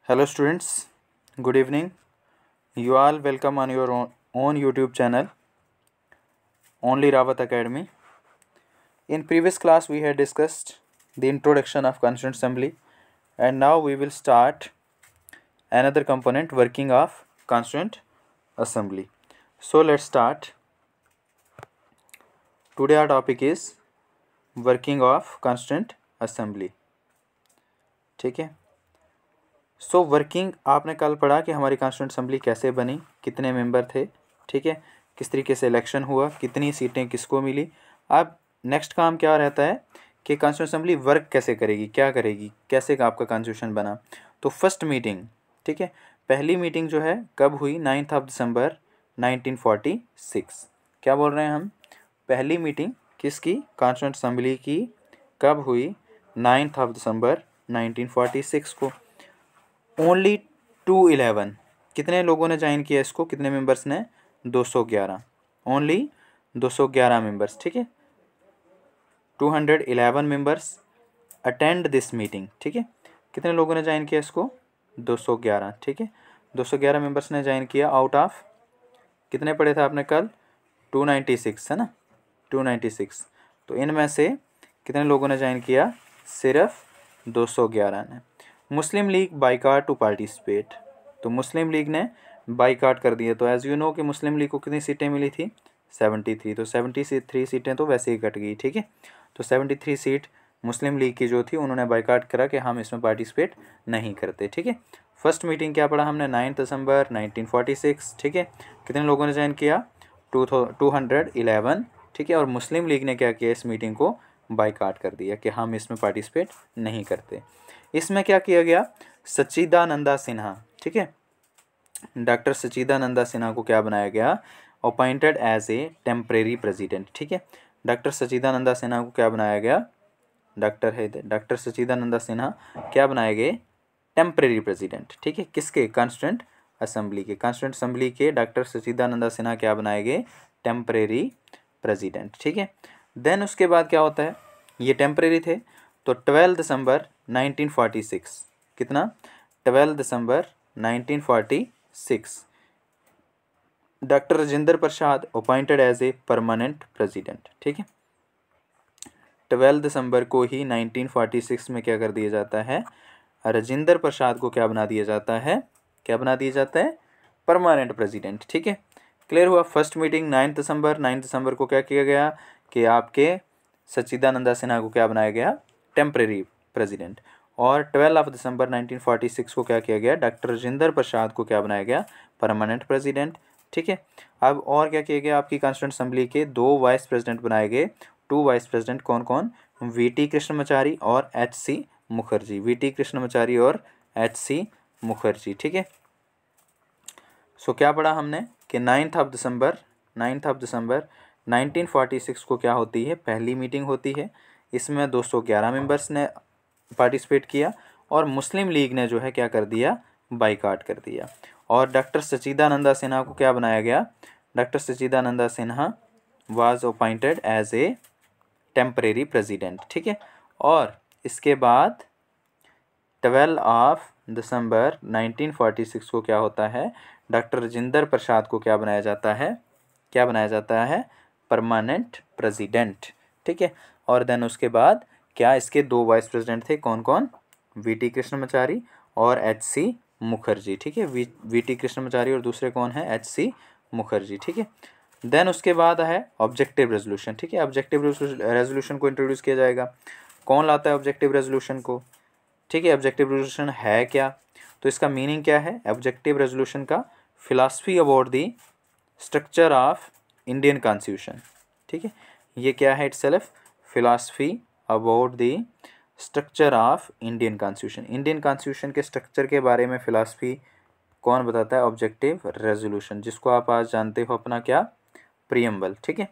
Hello students, good evening. You all welcome on your own YouTube channel, Only Rawat Academy. In previous class we had discussed the introduction of Constituent Assembly, and now we will start another component, working of Constituent Assembly. So let's start. Today our topic is working of Constituent Assembly. ठीक है. So working आपने कल पढ़ा कि हमारी constituent assembly कैसे बनी, कितने मेंबर थे, ठीक है, किस तरीके से इलेक्शन हुआ, कितनी सीटें किसको मिली. अब नेक्स्ट काम क्या रहता है कि कॉन्स्टिट्यूंट असेंबली वर्क कैसे करेगी, क्या करेगी, कैसे आपका कॉन्स्टिट्यूशन बना. तो फर्स्ट मीटिंग, ठीक है, पहली मीटिंग जो है कब हुई, 9 दिसंबर 1946. क्या बोल रहे हैं हम, पहली मीटिंग किसकी, कॉन्स्टिट्यूंट असेंबली की कब हुई, 9 दिसंबर 1946 को. ओनली 211, कितने लोगों ने ज्वाइन किया इसको, कितने मेंबर्स ने, 211, ओनली 211 मेंबर्स, ठीक है. 211 मेंबर्स अटेंड दिस मीटिंग, ठीक है. कितने लोगों ने ज्वाइन किया इसको, 211, ठीक है. 211 मेंबर्स ने ज्वाइन किया. आउट ऑफ कितने पढ़े थे आपने कल, 296 है ना, 296. तो इनमें से कितने लोगों ने ज्वाइन किया, सिर्फ 211 ने. मुस्लिम लीग बाइकाट टू पार्टिसिपेट, तो मुस्लिम लीग ने बाइकाट कर दिया. तो एज यू नो कि मुस्लिम लीग को कितनी सीटें मिली थी, 73. तो 73 सीटें तो वैसे ही कट गई, ठीक है. तो 73 सीट मुस्लिम लीग की जो थी उन्होंने बाइकाट करा कि हम इसमें पार्टिसिपेट नहीं करते, ठीक है. फर्स्ट मीटिंग क्या पढ़ा हमने, 9 दिसंबर 1946, ठीक है. कितने लोगों ने ज्वाइन किया, 211, ठीक है. और मुस्लिम लीग ने क्या किया, इस मीटिंग को बाइकाट कर दिया कि हम इसमें पार्टिसिपेट नहीं करते. इसमें क्या किया गया, सच्चिदानंदा सिन्हा, ठीक है, डॉक्टर सच्चिदानंदा सिन्हा को क्या बनाया गया, appointed as a temporary president, ठीक है. डॉक्टर सच्चिदानंदा सिन्हा को क्या बनाया गया, डॉक्टर सच्चिदानंदा सिन्हा क्या बनाए गए, टेम्परेरी प्रेसिडेंट, ठीक है. किसके, कॉन्स्टिट्यूंट असेंबली के, कॉन्स्टिट्यूंट असेंबली के डॉक्टर सच्चिदानंदा सिन्हा क्या बनाए गए, टेम्परेरी प्रेसिडेंट, ठीक है. देन उसके बाद क्या होता है, ये टेम्परेरी थे. तो 12 दिसंबर 1946, कितना, 12 दिसंबर 1946, doctor Rajendra Prasad appointed as a permanent president, ठीक है. 12 दिसंबर को ही 1946 में क्या कर दिया जाता है, राजेंद्र प्रसाद को क्या बना दिया जाता है, क्या बना दिया जाता है, परमानेंट प्रेसिडेंट, ठीक है. क्लियर हुआ. फर्स्ट मीटिंग 9 दिसंबर को क्या किया गया कि आपके सच्चिदानंदा सिन्हा को क्या बनाया गया, टेम्परेरी प्रेसिडेंट. और 12 दिसंबर 1946 को क्या किया गया, डॉक्टर राजेंद्र प्रसाद को क्या बनाया गया, परमानेंट प्रेसिडेंट, ठीक है. अब और क्या किया गया, आपकी कॉन्स्टिट्यूंट असेंबली के 2 वाइस प्रेसिडेंट बनाए गए. 2 वाइस प्रेसिडेंट कौन कौन, वीटी कृष्णमाचारी और एच.सी. मुखर्जी, वीटी कृष्णमाचारी और एच.सी. मुखर्जी, ठीक है. सो क्या पढ़ा हमने कि 9 दिसंबर 1946 को क्या होती है, पहली मीटिंग होती है. इसमें 211 मेंबर्स ने पार्टिसिपेट किया और मुस्लिम लीग ने जो है क्या कर दिया, बाइकाट कर दिया. और डॉक्टर सच्चिदानंदा सिन्हा को क्या बनाया गया, doctor Sachchidananda Sinha was appointed as a temporary president, ठीक है. और इसके बाद 12 दिसंबर 1946 को क्या होता है, डॉक्टर राजेंद्र प्रसाद को क्या बनाया जाता है, क्या बनाया जाता है, परमानेंट प्रेसिडेंट, ठीक है. और देन उसके बाद क्या, इसके 2 वाइस प्रेसिडेंट थे, कौन कौन, वीटी कृष्णमाचारी और एच.सी. मुखर्जी, ठीक है. वीटी कृष्णमाचारी और दूसरे कौन है, एच.सी. मुखर्जी, ठीक है. देन उसके बाद है ऑब्जेक्टिव रेजोल्यूशन, ठीक है. ऑब्जेक्टिव रेजोल्यूशन को इंट्रोड्यूस किया जाएगा. कौन लाता है ऑब्जेक्टिव रेजोल्यूशन को, ठीक है. ऑब्जेक्टिव रेजोल्यूशन है क्या, तो इसका मीनिंग क्या है, ऑब्जेक्टिव रेजोल्यूशन का, philosophy about the structure of Indian constitution, ठीक है. ये क्या है, itself philosophy about the structure of Indian constitution. Indian constitution के स्ट्रक्चर के बारे में फिलॉसफी कौन बताता है, ऑब्जेक्टिव रेजोल्यूशन, जिसको आप आज जानते हो अपना क्या, प्रीएम्बल, ठीक है.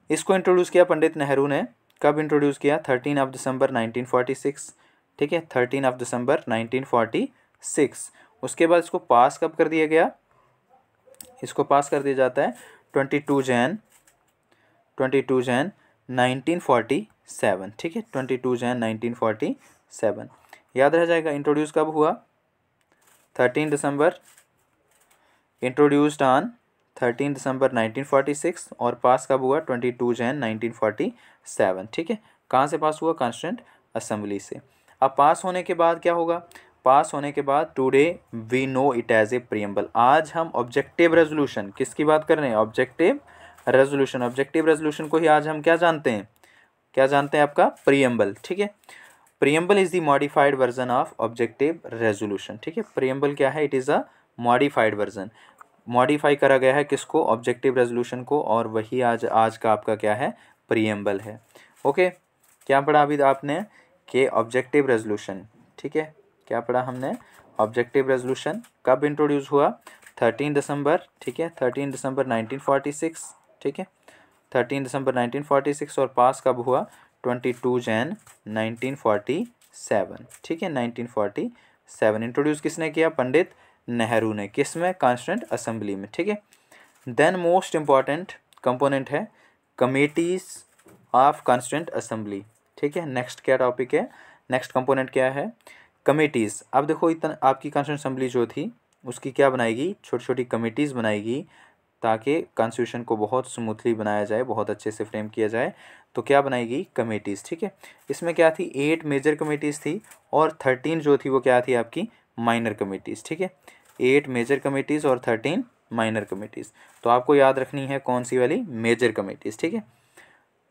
इसको इंट्रोड्यूस किया पंडित नेहरू ने. कब इंट्रोड्यूस किया, 13 दिसंबर 1946, ठीक है, 13 दिसंबर 1946. उसके बाद इसको पास कब कर दिया गया, इसको पास कर दिया जाता है 22 जैन 1947, ठीक है. 22 जैन 1947 याद रह जाएगा. इंट्रोड्यूस कब हुआ, 13 दिसंबर इंट्रोड्यूस्ड ऑन 13 दिसंबर 1946 और पास कब हुआ 22 जैन 1947। ठीक है, कहाँ से पास हुआ? कॉन्स्टिट्यूएंट असेंबली से। अब पास होने के बाद क्या होगा? पास होने के बाद today we know it as a preamble. आज हम ऑब्जेक्टिव रेजोल्यूशन किसकी बात कर रहे हैं? Objective resolution. ऑब्जेक्टिव रेजोल्यूशन को ही आज हम क्या जानते हैं? क्या जानते हैं? आपका प्रीएम्बल। ठीक है, preamble is the modified version of objective resolution. ठीक है, प्रीएम्बल क्या है? It is a modified version. Modify करा गया है किसको? ऑब्जेक्टिव रेजोल्यूशन को, और वही आज का आपका क्या है? प्रीएम्बल है। ओके, क्या पढ़ा अभी आपने कि ऑब्जेक्टिव रेजोल्यूशन। ठीक है, क्या पढ़ा हमने? ऑब्जेक्टिव रेजोल्यूशन कब इंट्रोड्यूस हुआ? 13 दिसंबर। ठीक है, 13 दिसंबर 1946। ठीक है, 13 दिसंबर 1946 और पास कब हुआ? 22 जैन 1947। ठीक है, 1947 इंट्रोड्यूस किसने किया? पंडित नेहरू ने। किस में? कॉन्स्टिट्यूएंट असेंबली में। ठीक है, देन मोस्ट इम्पॉर्टेंट कंपोनेंट है कमेटीज ऑफ कॉन्स्टिट्यूएंट असेंबली। ठीक है, नेक्स्ट क्या टॉपिक है? नेक्स्ट कंपोनेंट क्या है? कमेटीज़। अब देखो, इतना आपकी कॉन्स्टिट्यूएंट असेंबली जो थी उसकी क्या बनाएगी? छोटी छोटी कमेटीज़ बनाएगी ताकि कॉन्स्टिट्यूशन को बहुत स्मूथली बनाया जाए, बहुत अच्छे से फ्रेम किया जाए। तो क्या बनाएगी? कमेटीज़। ठीक है, इसमें क्या थी? 8 मेजर कमेटीज़ थी और 13 जो थी वो क्या थी? आपकी माइनर कमेटीज़। ठीक है, 8 मेजर कमेटीज़ और 13 माइनर कमेटीज़। तो आपको याद रखनी है कौन सी वाली? Major committees. ठीक है,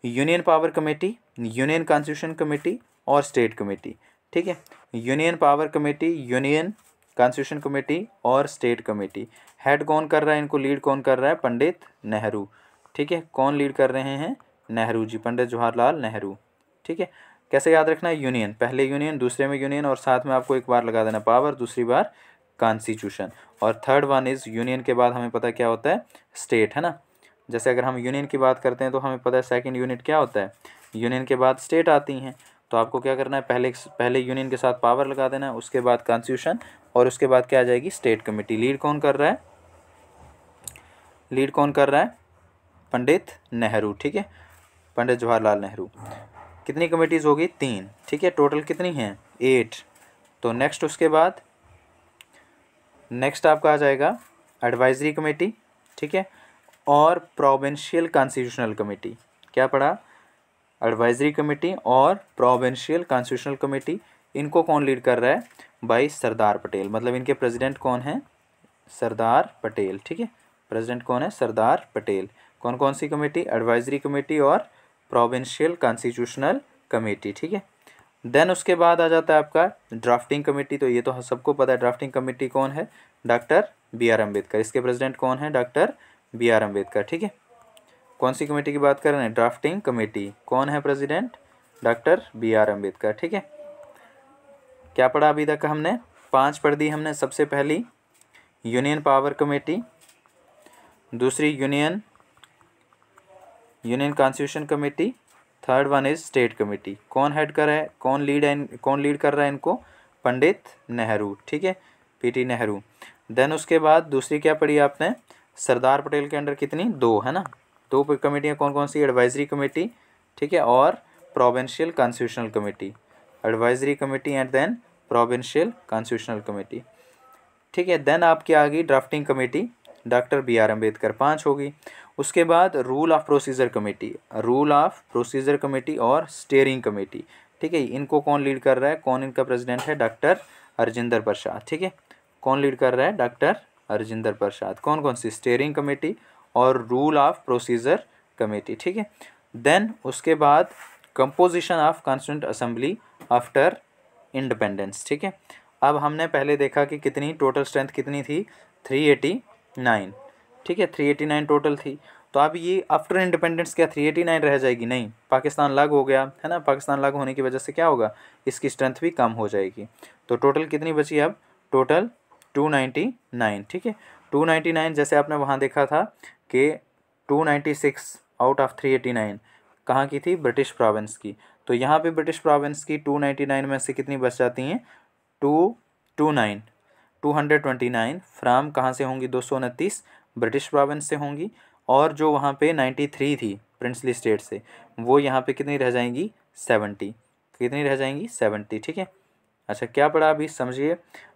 union power committee, union constitution committee और स्टेट कमेटी। ठीक है, union power committee, union constitution committee और स्टेट कमेटी। हेड कौन कर रहा है? इनको लीड कौन कर रहा है? पंडित नेहरू। ठीक है, कौन लीड कर रहे हैं? नेहरू जी, पंडित जवाहरलाल नेहरू। ठीक है, कैसे याद रखना है? यूनियन, पहले यूनियन, दूसरे में यूनियन, और साथ में आपको एक बार लगा देना पावर, दूसरी बार कॉन्स्टिट्यूशन, और थर्ड वन इज़ यूनियन के बाद हमें पता क्या होता है? स्टेट, है ना। जैसे अगर हम यूनियन की बात करते हैं तो हमें पता है सेकंड यूनिट क्या होता है? यूनियन के बाद स्टेट आती हैं। तो आपको क्या करना है? पहले यूनियन के साथ पावर लगा देना है, उसके बाद कॉन्स्टिट्यूशन, और उसके बाद क्या आ जाएगी? State committee. लीड कौन कर रहा है? लीड कौन कर रहा है? पंडित नेहरू। ठीक है, पंडित जवाहरलाल नेहरू। कितनी कमेटीज़ होगी? 3। ठीक है, टोटल कितनी हैं? 8। तो नेक्स्ट उसके बाद नेक्स्ट आपका आ जाएगा एडवाइजरी कमेटी। ठीक है, और प्रोविंशियल कॉन्स्टिट्यूशनल कमेटी। क्या पढ़ा? एडवाइजरी कमेटी और प्रोविंशियल कॉन्स्टिट्यूशनल कमेटी। इनको कौन लीड कर रहा है? भाई सरदार पटेल। मतलब इनके प्रेसिडेंट कौन है? सरदार पटेल। ठीक है, प्रेसिडेंट कौन है? सरदार पटेल। कौन कौन सी कमेटी? एडवाइजरी कमेटी और प्रोविंशियल कॉन्स्टिट्यूशनल कमेटी। ठीक है, देन उसके बाद आ जाता है आपका ड्राफ्टिंग कमेटी। तो ये तो सबको पता है, ड्राफ्टिंग कमेटी कौन है? Doctor B R Ambedkar. इसके प्रेसिडेंट कौन है? Doctor B R Ambedkar. ठीक है, कौन सी कमेटी की बात कर रहे हैं? Drafting committee. कौन है president? Doctor B R Ambedkar. ठीक है, क्या पढ़ा अभी तक हमने? 5 पढ़ दी हमने। सबसे पहली यूनियन पावर कमेटी, दूसरी union constitution committee, third one is state committee. कौन हेड कर है? कौन लीड कर रहा है इनको? पंडित नेहरू। ठीक है, पीटी नेहरू। देन उसके बाद दूसरी क्या पढ़ी आपने? सरदार पटेल के अंडर कितनी? 2, है ना। 2 कमेटियाँ कौन कौन सी? एडवाइजरी कमेटी, ठीक है, और provincial constitutional committee. Advisory committee and then provincial constitutional committee. ठीक है, देन आपकी आ गई drafting committee, doctor B R Ambedkar. 5 होगी। उसके बाद rule of procedure committee, rule of procedure committee और स्टीयरिंग कमेटी। ठीक है, इनको कौन लीड कर रहा है? कौन इनका प्रेसिडेंट है? डॉक्टर राजेंद्र प्रसाद। ठीक है, कौन लीड कर रहा है? डॉक्टर राजेंद्र प्रसाद। कौन कौन सी? स्टीयरिंग कमेटी और रूल ऑफ प्रोसीजर कमेटी। ठीक है, देन उसके बाद composition of constituent assembly after independence. ठीक है, अब हमने पहले देखा कि कितनी टोटल स्ट्रेंथ कितनी थी? 389। ठीक है, 389 टोटल थी। तो अब ये आफ्टर इंडिपेंडेंस क्या 389 रह जाएगी? नहीं, पाकिस्तान अलग हो गया है ना। पाकिस्तान अलग होने की वजह से क्या होगा? इसकी स्ट्रेंथ भी कम हो जाएगी। तो टोटल कितनी बची अब? टोटल 299। ठीक है, 299 जैसे आपने वहाँ देखा था कि 296 आउट ऑफ 389 कहाँ की थी? ब्रिटिश प्रोविंस की। तो यहाँ पे ब्रिटिश प्रोविंस की 299 में से कितनी बच जाती हैं? 229 फ्राम कहाँ से होंगी? 229 ब्रिटिश प्रोविंस से होंगी। और जो वहाँ पे 93 थी प्रिंसली स्टेट से, वो यहाँ पे कितनी रह जाएंगी? 70। कितनी रह जाएंगी? 70। ठीक है, अच्छा क्या पढ़ा अभी समझिए।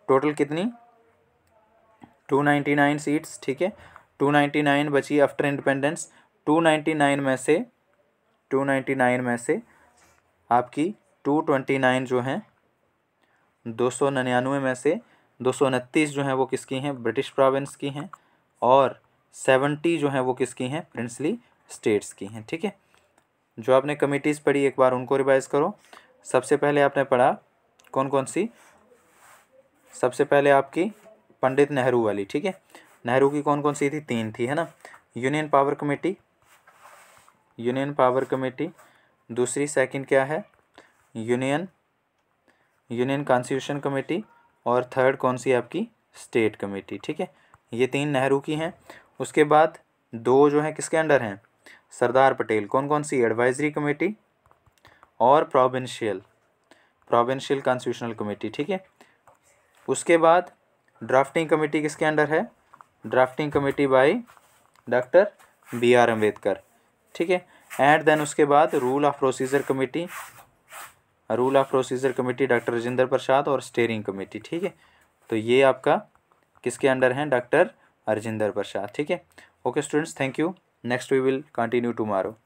टोटल कितनी? 299 सीट्स, ठीक है। 299 बची आफ्टर इंडिपेंडेंस। 299 में से आपकी 229 जो हैं, 299 में से 229 जो हैं वो किसकी हैं, ब्रिटिश प्रोविंस की हैं, और 70 जो हैं वो किसकी हैं, प्रिंसली स्टेट्स की हैं, ठीक है। जो आपने कमिटीज़ पढ़ी एक बार उनको रिवाइज करो। सबसे पहले आपने पढ़ा कौन कौन सी, सबसे पहले आपकी पंडित नेहरू वाली, ठीक है। नेहरू की कौन कौन सी थी, 3 थी, है ना। यूनियन पावर कमेटी, दूसरी सेकंड क्या है, यूनियन कॉन्स्टिट्यूशन कमेटी, और थर्ड कौन सी आपकी, स्टेट कमेटी, ठीक है। ये 3 नेहरू की हैं। उसके बाद 2 जो हैं किसके अंडर हैं, सरदार पटेल। कौन कौन सी, एडवाइजरी कमेटी और प्रोविंशियल कॉन्स्टिट्यूशनल कमेटी, ठीक है। उसके बाद ड्राफ्टिंग कमेटी किसके अंडर है, drafting committee by doctor BR Ambedkar, ठीक है। एंड देन उसके बाद rule of procedure committee doctor Rajendra Prasad और स्टीयरिंग कमेटी, ठीक है। तो ये आपका किसके अंडर हैं, डॉक्टर राजेंद्र प्रसाद, ठीक है। Okay students, thank you. Next we will continue tomorrow.